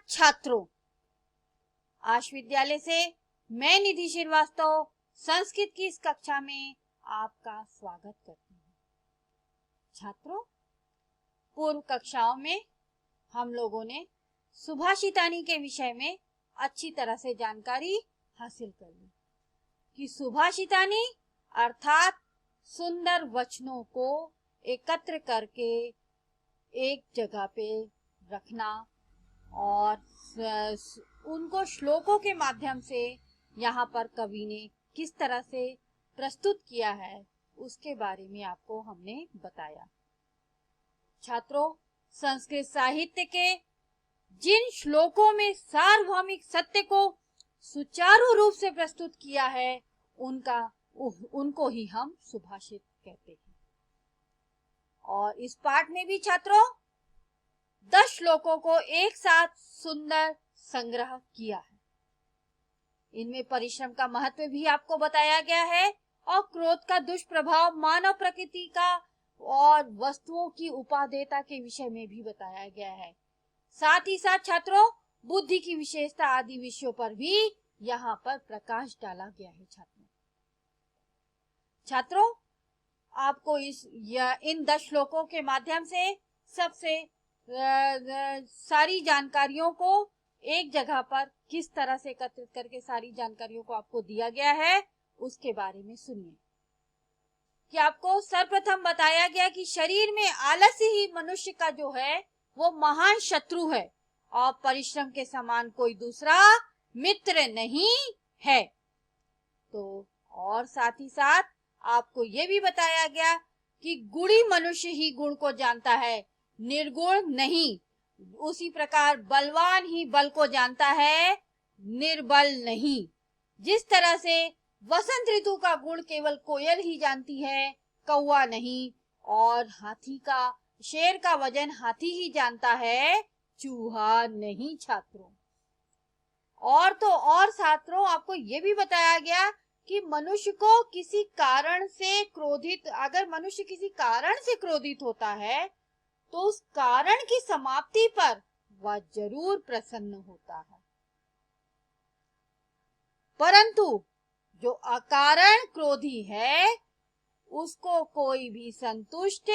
छात्रों, आश विद्यालय से मैं निधि श्रीवास्तव संस्कृत की इस कक्षा में आपका स्वागत करती हूँ। छात्रों, पूर्व कक्षाओं में हम लोगों ने सुभाषितानी के विषय में अच्छी तरह से जानकारी हासिल कर ली कि सुभाषितानी अर्थात सुंदर वचनों को एकत्र करके एक जगह पे रखना और उनको श्लोकों के माध्यम से यहाँ पर कवि ने किस तरह से प्रस्तुत किया है उसके बारे में आपको हमने बताया। छात्रों, संस्कृत साहित्य के जिन श्लोकों में सार्वभौमिक सत्य को सुचारू रूप से प्रस्तुत किया है उनको ही हम सुभाषित कहते हैं। और इस पाठ में भी छात्रों 10 श्लोकों को एक साथ सुंदर संग्रह किया है। इनमें परिश्रम का महत्व भी आपको बताया गया है और क्रोध का दुष्प्रभाव मानव प्रकृति का और वस्तुओं की उपादेयता के विषय में भी बताया गया है। साथ ही साथ छात्रों बुद्धि की विशेषता आदि विषयों पर भी यहाँ पर प्रकाश डाला गया है। छात्रों, आपको इन 10 श्लोकों के माध्यम से सबसे सारी जानकारियों को एक जगह पर किस तरह से एकत्रित करके सारी जानकारियों को आपको दिया गया है उसके बारे में सुनिए। कि आपको सर्वप्रथम बताया गया कि शरीर में आलस्य ही मनुष्य का जो है वो महान शत्रु है और परिश्रम के समान कोई दूसरा मित्र नहीं है। तो और साथ ही साथ आपको ये भी बताया गया कि गुणी मनुष्य ही गुण को जानता है, निर्गुण नहीं। उसी प्रकार बलवान ही बल को जानता है, निर्बल नहीं। जिस तरह से वसंत ऋतु का गुण केवल कोयल ही जानती है, कौवा नहीं। और शेर का वजन हाथी ही जानता है, चूहा नहीं। छात्रों और छात्रों आपको ये भी बताया गया कि मनुष्य को किसी कारण से क्रोधित होता है तो उस कारण की समाप्ति पर वह जरूर प्रसन्न होता है, परंतु जो अकारण क्रोधी है उसको कोई भी संतुष्ट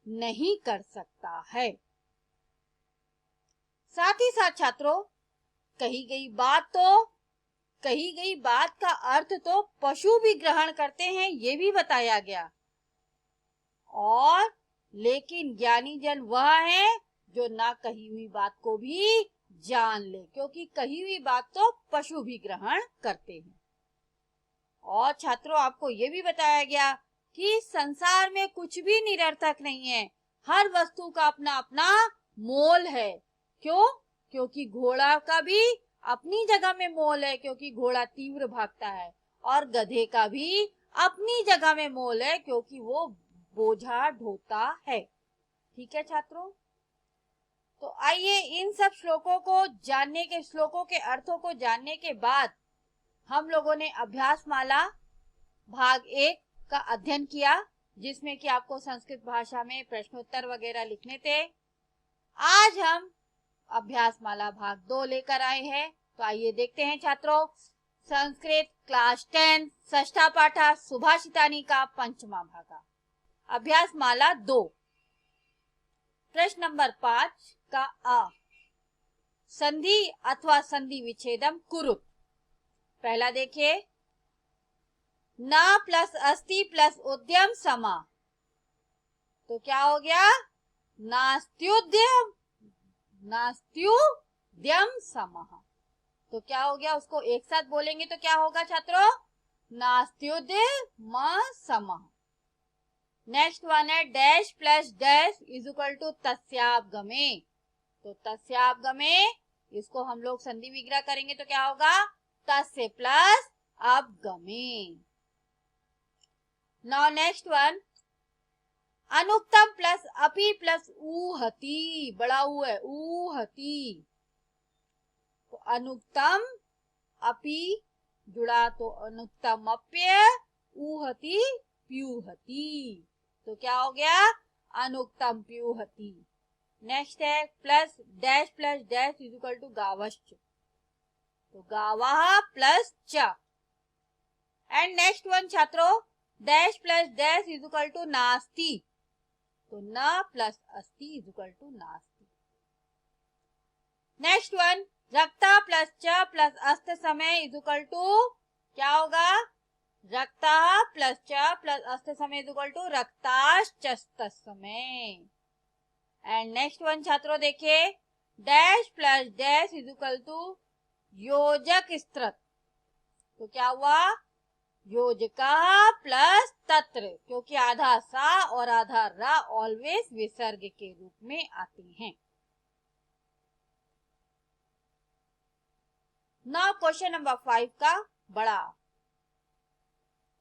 नहीं कर सकता है। साथ ही साथ छात्रों कही गई बात का अर्थ तो पशु भी ग्रहण करते हैं, ये भी बताया गया। और लेकिन ज्ञानी जन वह है जो ना कही हुई बात को भी जान ले, क्योंकि कही हुई बात तो पशु भी ग्रहण करते हैं। और छात्रों आपको ये भी बताया गया कि संसार में कुछ भी निरर्थक नहीं है, हर वस्तु का अपना अपना मोल है। क्यों? क्योंकि घोड़ा का भी अपनी जगह में मोल है, क्योंकि घोड़ा तीव्र भागता है। और गधे का भी अपनी जगह में मोल है, क्योंकि वो बोझा ढोता है। ठीक है छात्रों, तो आइए इन सब श्लोकों के अर्थों को जानने के बाद हम लोगों ने अभ्यास माला भाग 1 का अध्ययन किया, जिसमें कि आपको संस्कृत भाषा में प्रश्नोत्तर वगैरह लिखने थे। आज हम अभ्यास माला भाग 2 लेकर आए हैं। तो आइए देखते हैं छात्रों, संस्कृत क्लास 10 षष्ठा पाठा सुभाषितानी का 5वां भागा, अभ्यास माला 2, प्रश्न नंबर 5 का अ, संधि अथवा संधि विच्छेदम कुरुत। पहला देखिए, ना प्लस अस्ति प्लस उद्यम समा, तो क्या हो गया? नास्त्युद्यम समः। तो क्या हो गया? उसको एक साथ बोलेंगे तो क्या होगा छात्रों? नास्त्युद्यम समः। नेक्स्ट वन है dash plus dash is equal to तस्यापगमे। तो तस्यापगमे इसको हम लोग संधि विग्रह करेंगे तो क्या होगा? तस्य प्लस अपगमे। नाउ नेक्स्ट वन, अनुक्तम प्लस अपि प्लस ऊहति, बड़ा ऊ है, ऊहति। तो अनुक्तम अपि जुड़ा तो अनुक्तम अप्य, ऊहति प्यूहति। तो क्या हो गया? अनुक्तम प्यूहति। नेक्स्ट है plus dash is equal to गावश्च, तो गावाः प्लस च। एंड नेक्स्ट वन छात्रों, dash plus dash is equal to नास्ति, तो न प्लस अस्ति इज इक्वल टू नास्ति। नेक्स्ट वन, रक्ता प्लस च प्लस अस्त समय इज इक्वल टू क्या होगा, रक्ता प्लस च प्लस अस्त समय इज इक्वल टू रक्ताश्चस्त समय। एंड नेक्स्ट वन छात्रों देखिए, dash plus dash is equal to योजक स्त्रत, तो क्या हुआ, योजका प्लस तत्र, क्योंकि आधा सा और आधा रा ऑलवेज विसर्ग के रूप में आते हैं। नाउ क्वेश्चन नंबर 5 का बड़ा।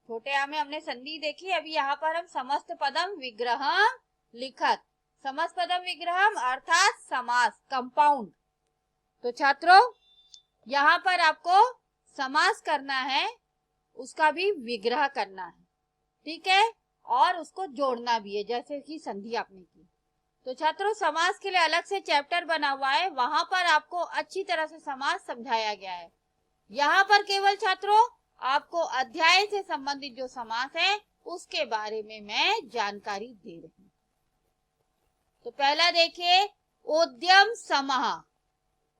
छोटे आ में हमने संधि देखी, अभी यहाँ पर हम समस्त पदम विग्रहम लिखत, समस्त पदम विग्रहम अर्थात समास कंपाउंड। तो छात्रों यहाँ पर आपको समास करना है, उसका भी विग्रह करना है, ठीक है, और उसको जोड़ना भी है जैसे कि संधि आपने की। तो छात्रों समास के लिए अलग से चैप्टर बना हुआ है, वहां पर आपको अच्छी तरह से समास समझाया गया है। यहाँ पर केवल छात्रों आपको अध्याय से संबंधित जो समास है उसके बारे में मैं जानकारी दे रही हूँ। तो पहला देखिए, उद्यम समः।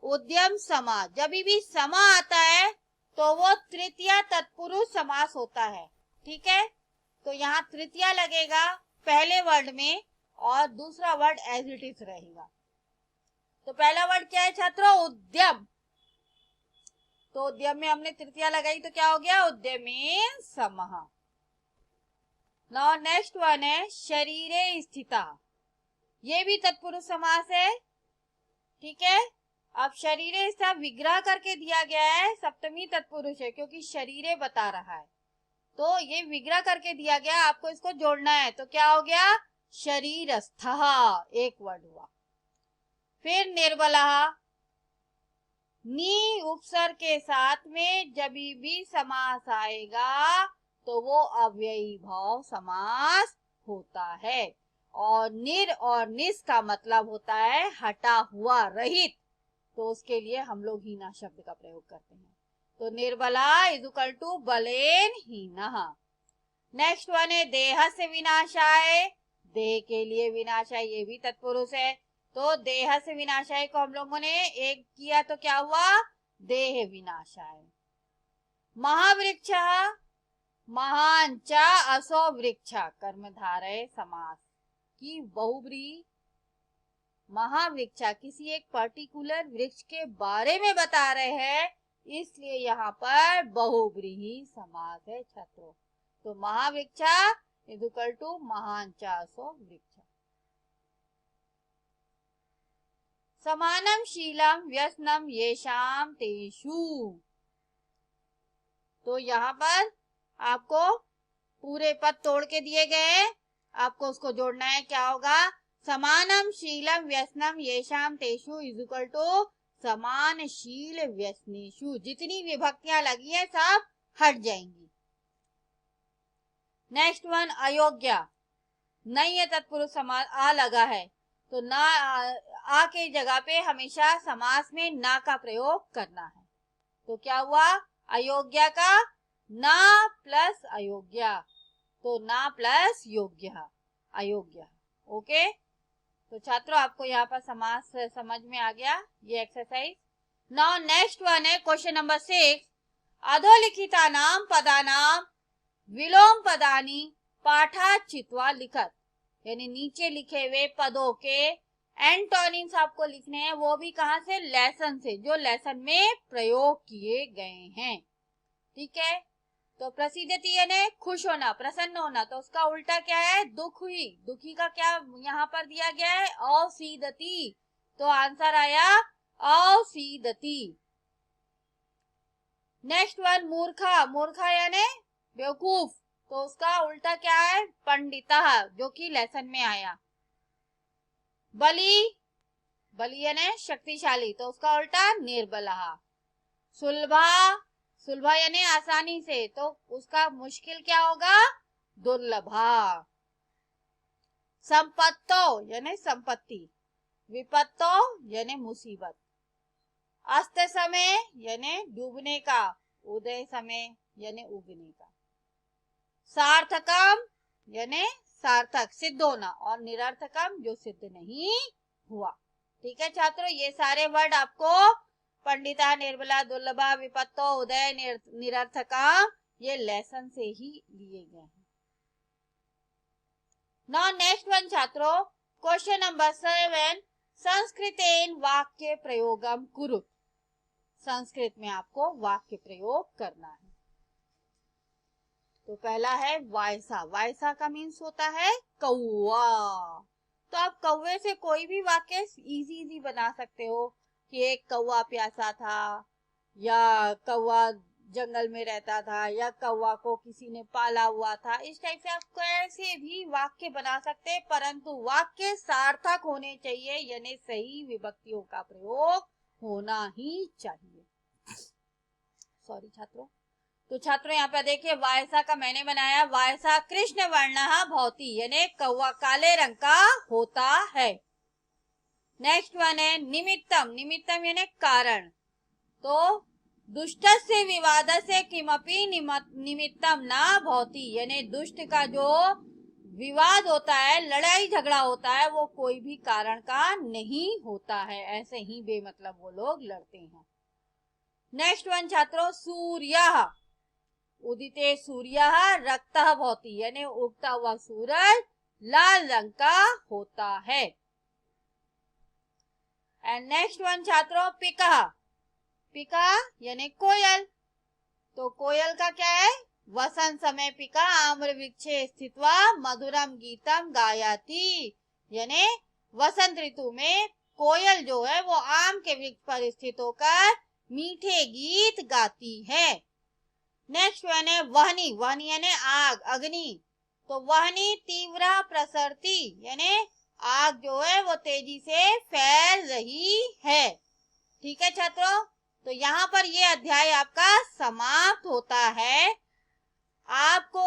उद्यम समा, जब भी समा आता है तो वो तृतीया तत्पुरुष समास होता है, ठीक है। तो यहाँ तृतीया लगेगा पहले वर्ड में और दूसरा वर्ड एज इट इज रहेगा। तो पहला वर्ड क्या है छात्रों, उद्यम, तो उद्यम में हमने तृतीया लगाई तो क्या हो गया, उद्यमेन समः। नाउ नेक्स्ट वन है शरीरे स्थिता, ये भी तत्पुरुष समास है, ठीक है। अब शरीरे इसका विग्रह करके दिया गया है, सप्तमी तत्पुरुष है क्योंकि शरीरे बता रहा है, तो ये विग्रह करके दिया गया, आपको इसको जोड़ना है। तो क्या हो गया, शरीरस्थः, एक वर्ड हुआ। फिर निर्बलः, नी उपसर्ग के साथ में जब भी समास आएगा तो वो अव्ययी भाव समास होता है, और निर और निस का मतलब होता है हटा हुआ, रहित, तो उसके लिए हम लोग हीना शब्द का प्रयोग करते हैं। तो निर्बला इज इक्वल टू बलेन हीनः। नेक्स्ट वन है देह से विनाशाय, देह के लिए विनाशाय, ये भी तत्पुरुष है। तो देह से विनाशाय को हम लोगों ने एक किया तो क्या हुआ, देह विनाशाय। महावृक्ष, महान च असो वृक्ष, कर्मधारय समास की बहुब्रीहि। महावृक्षा किसी एक पर्टिकुलर वृक्ष के बारे में बता रहे हैं, इसलिए यहाँ पर बहुब्रीहि समास है छात्रों। तो महावृक्षा इज इक्वल टू महान चासो वृक्ष। समानम शीलम व्यसनम येषाम तेषु, तो यहाँ पर आपको पूरे पद तोड़ के दिए गए हैं, आपको उसको जोड़ना है। क्या होगा, समानम शीलम व्यसनम येषाम तेषु इज इक्वल टू समान शील व्यसनेषु, जितनी विभक्तियां लगी है सब हट जाएंगी। नेक्स्ट वन अयोग्य, नहीं है तत्पुरुष समास, आ लगा है तो ना, आ के जगह पे हमेशा समास में ना का प्रयोग करना है। तो क्या हुआ, अयोग्य का ना प्लस अयोग्य, तो ना प्लस योग्य, अयोग्य। ओके, तो छात्रों आपको यहाँ पर समास समझ में आ गया, ये एक्सरसाइज। नाउ नेक्स्ट वन है क्वेश्चन नंबर 6, अधोलिखितानां पदानां विलोम पदानि पाठात् छित्त्वा लिखत, यानी नीचे लिखे हुए पदों के एंटोनिम्स आपको लिखने हैं, वो भी कहाँ से, लेसन से, जो लेसन में प्रयोग किए गए हैं, ठीक है। तो प्रसिद्धति यानी खुश होना, प्रसन्न होना, तो उसका उल्टा क्या है, दुख हुई, दुखी का क्या यहाँ पर दिया गया है, असीदति, तो आंसर आया असीदति। नेक्स्ट वन मूर्खा, मूर्खा यानी बेवकूफ, तो उसका उल्टा क्या है, पंडितः, जो कि लेसन में आया। बली, बली यानी शक्तिशाली, तो उसका उल्टा निर्बलः। सुलभा, सुलभा यानी आसानी से, तो उसका मुश्किल क्या होगा, दुर्लभा। संपत्तो यानी संपत्ति, विपत्तो यानी मुसीबत, अस्त समय यानी डूबने का, उदय समय यानी उगने का, सार्थकम यानी सार्थक सिद्ध होना, और निरर्थकम जो सिद्ध नहीं हुआ। ठीक है छात्रों, ये सारे वर्ड आपको पंडिता, निर्मला, दुर्लभा, विपत्तो, उदय, निरर्थकम ये लेसन से ही लिए गए हैं। नाउ नेक्स्ट वन छात्रों, क्वेश्चन नंबर 7, संस्कृतेन वाक्य प्रयोगम कुरु। संस्कृत में आपको वाक्य प्रयोग करना है। तो पहला है वायसा। वायसा का मीन्स होता है कौवा। तो आप कौवे से कोई भी वाक्य इजी बना सकते हो कि एक कौवा प्यासा था, या कौवा जंगल में रहता था, या कौवा को किसी ने पाला हुआ था। इस टाइप से आप कैसे भी वाक्य बना सकते हैं, परंतु वाक्य सार्थक होने चाहिए, यानी सही विभक्तियों का प्रयोग होना ही चाहिए। सॉरी छात्रों। तो छात्रों यहाँ पे देखिए, वायसा का मैंने बनाया, वायसा कृष्ण वर्ण भवति, यानी कौवा काले रंग का होता है। नेक्स्ट वन है निमित्तम। निमित्तम यानी कारण। तो दुष्टस्य विवादस्य किमपि निमित्तम न भवति, यानी दुष्ट का जो विवाद होता है, लड़ाई झगड़ा होता है, वो कोई भी कारण का नहीं होता है। ऐसे ही बेमतलब वो लोग लड़ते हैं। नेक्स्ट वन छात्रों, सूर्यः। उदिते सूर्यः रक्तः भवति, यानी उगता हुआ सूरज लाल रंग का होता है। एंड नेक्स्ट वन छात्रों, पिकः। पिका यानी कोयल। तो कोयल का क्या है, वसंत समय पिका आम्र वृक्षे स्थित्वा मधुरम गीतम गायति, यानी वसंत ऋतु में कोयल जो है वो आम के वृक्ष पर स्थित होकर मीठे गीत गाती है। नेक्स्ट वन है वहनी। वहनी यानी आग, अग्नि। तो वहनी तीव्र प्रसरती, यानी आग जो है वो तेजी से फैल रही है। ठीक है छात्रों, तो यहाँ पर ये अध्याय आपका समाप्त होता है। आपको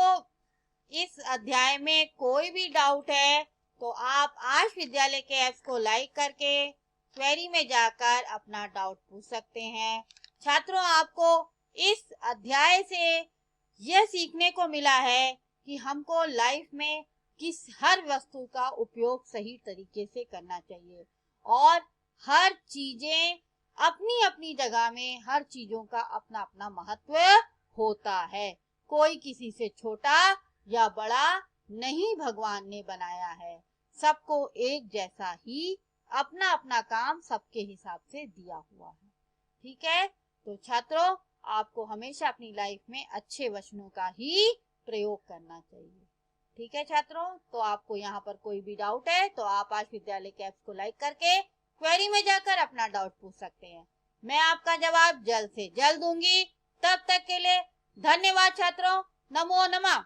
इस अध्याय में कोई भी डाउट है तो आप आश विद्यालय के ऐप्स को लाइक करके क्वेरी में जाकर अपना डाउट पूछ सकते हैं। छात्रों, आपको इस अध्याय से यह सीखने को मिला है कि हमको लाइफ में किस हर वस्तु का उपयोग सही तरीके से करना चाहिए, और हर चीजें अपनी अपनी जगह में, हर चीजों का अपना अपना महत्व होता है। कोई किसी से छोटा या बड़ा नहीं भगवान ने बनाया है। सबको एक जैसा ही अपना अपना काम सबके हिसाब से दिया हुआ है। ठीक है, तो छात्रों, आपको हमेशा अपनी लाइफ में अच्छे वचनों का ही प्रयोग करना चाहिए। ठीक है छात्रों, तो आपको यहाँ पर कोई भी डाउट है तो आप आज विद्यालय के ऐप्स को लाइक करके क्वेरी में जाकर अपना डाउट पूछ सकते हैं। मैं आपका जवाब जल्द से जल्द दूंगी। तब तक के लिए धन्यवाद छात्रों। नमो नमः।